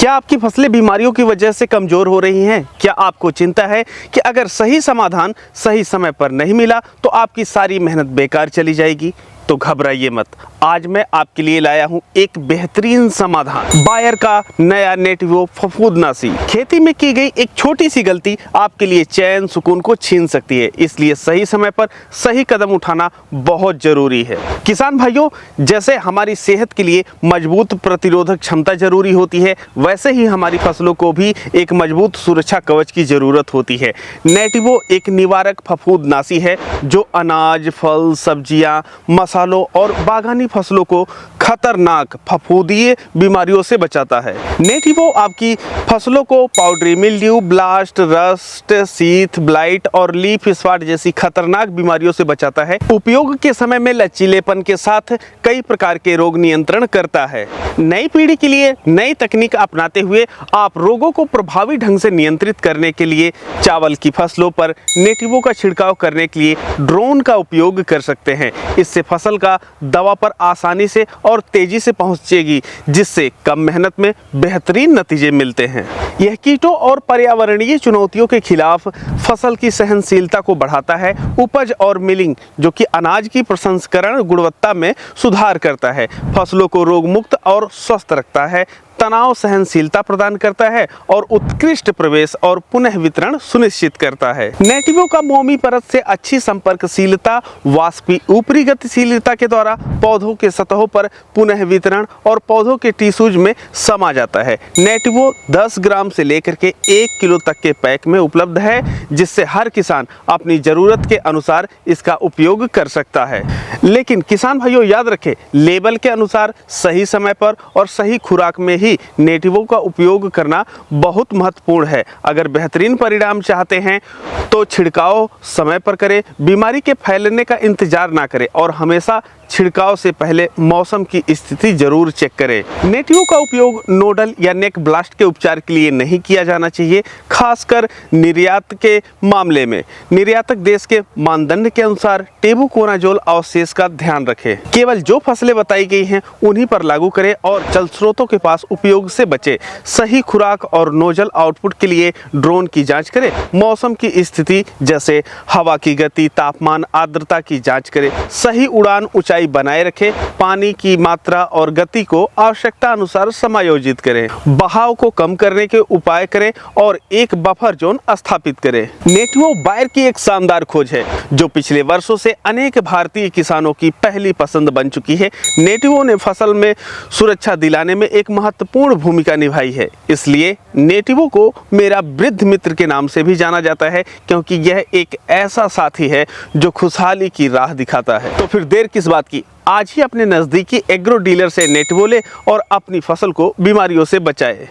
क्या आपकी फसलें बीमारियों की वजह से कमज़ोर हो रही हैं? क्या आपको चिंता है कि अगर सही समाधान सही समय पर नहीं मिला तो आपकी सारी मेहनत बेकार चली जाएगी? तो घबराइए मत, आज मैं आपके लिए लाया हूं एक बेहतरीन समाधान। बायर का नया नेटिवो फफूंदनाशी। खेती में की गई एक छोटी सी गलती आपके लिए चैन सुकून को छीन सकती है, इसलिए सही समय पर सही कदम उठाना बहुत जरूरी है। किसान भाइयों, जैसे हमारी सेहत के लिए मजबूत प्रतिरोधक क्षमता जरूरी होती है, वैसे ही हमारी फसलों को भी एक मजबूत सुरक्षा कवच की जरूरत होती है। नेटिवो एक निवारक फफूंदनाशी है जो अनाज, फल, सब्जियां, मसालों और बागानी फसलों को खतरनाक फफूंदीय बीमारियों से बचाता है। नेटिवो आपकी फसलों को powdery mildew, blast, rust, sheath blight और लीफ स्पॉट जैसी खतरनाक बीमारियों से बचाता है। उपयोग के समय में लचीलेपन के साथ कई प्रकार के रोग नियंत्रण करता है। नई पीढ़ी के लिए नई तकनीक अपनाते हुए आप रोगों को प्रभावी ढंग से नियंत्रित करने के लिए चावल की फसलों पर नेटिवो का छिड़काव करने के लिए ड्रोन का उपयोग कर सकते हैं। इससे फसल का दवा पर आसानी से और तेजी से पहुंचेगी, जिससे कम मेहनत में बेहतरीन नतीजे मिलते हैं। यह कीटों और पर्यावरणीय चुनौतियों के खिलाफ फसल की सहनशीलता को बढ़ाता है। उपज और मिलिंग, जो कि अनाज की प्रसंस्करण गुणवत्ता में सुधार करता है, फसलों को रोग मुक्त और स्वस्थ रखता है, तनाव सहनशीलता प्रदान करता है और उत्कृष्ट प्रवेश और पुनः वितरण सुनिश्चित करता है। नेटिवो का मोमी परत से अच्छी संपर्कशीलता, वाष्पी ऊपरी गतिशीलता के द्वारा पौधों के सतहों पर पुनः वितरण और पौधों के टिश्यूज में समा जाता है। नेटिवो 10 ग्राम से लेकर के 1 किलो तक के पैक में उपलब्ध है, जिससे हर किसान अपनी जरूरत के अनुसार इसका उपयोग कर सकता है। लेकिन किसान भाइयों, याद रखें, लेबल के अनुसार सही समय पर और सही खुराक में ही नेटिवो का उपयोग करना बहुत महत्वपूर्ण है। अगर बेहतरीन परिणाम चाहते हैं तो छिड़काव समय पर करें, बीमारी के फैलने का इंतजार ना करें और हमेशा छिड़काव से पहले मौसम की स्थिति जरूर चेक करें। नेटिवो का उपयोग नोडल या नेक ब्लास्ट के उपचार के लिए नहीं किया जाना चाहिए, खासकर निर्यात के मामले में। निर्यातक देश के मानदंड के अनुसार टेबुकोनाजोल अवशेष का ध्यान रखें। केवल जो फसलें बताई गई हैं उन्हीं पर लागू करें और जल स्रोतों के पास उपयोग से बचें। सही खुराक और नोजल आउटपुट के लिए ड्रोन की जांच करें। मौसम की स्थिति जैसे हवा की गति, तापमान, आर्द्रता की जांच करें। सही उड़ान ऊंचाई बनाए रखें। पानी की मात्रा और गति को आवश्यकता अनुसार समायोजित करें। बहाव को कम करने के उपाय करें और एक बफर जोन स्थापित करें। नेटिवो बायर की एक शानदार खोज है जो पिछले वर्षों से अनेक भारतीय किसानों की पहली पसंद बन चुकी है। नेटिवो ने फसल में सुरक्षा दिलाने में एक महत्वपूर्ण भूमिका निभाई है, इसलिए नेटिवो को मेरा वृद्ध मित्र के नाम से भी जाना जाता है, क्योंकि यह एक ऐसा साथी है जो खुशहाली की राह दिखाता है। तो फिर देर किस बात की, आज ही अपने नजदीकी एग्रो डीलर से नेटिवो ले और अपनी फसल को बीमारियों से बचाए।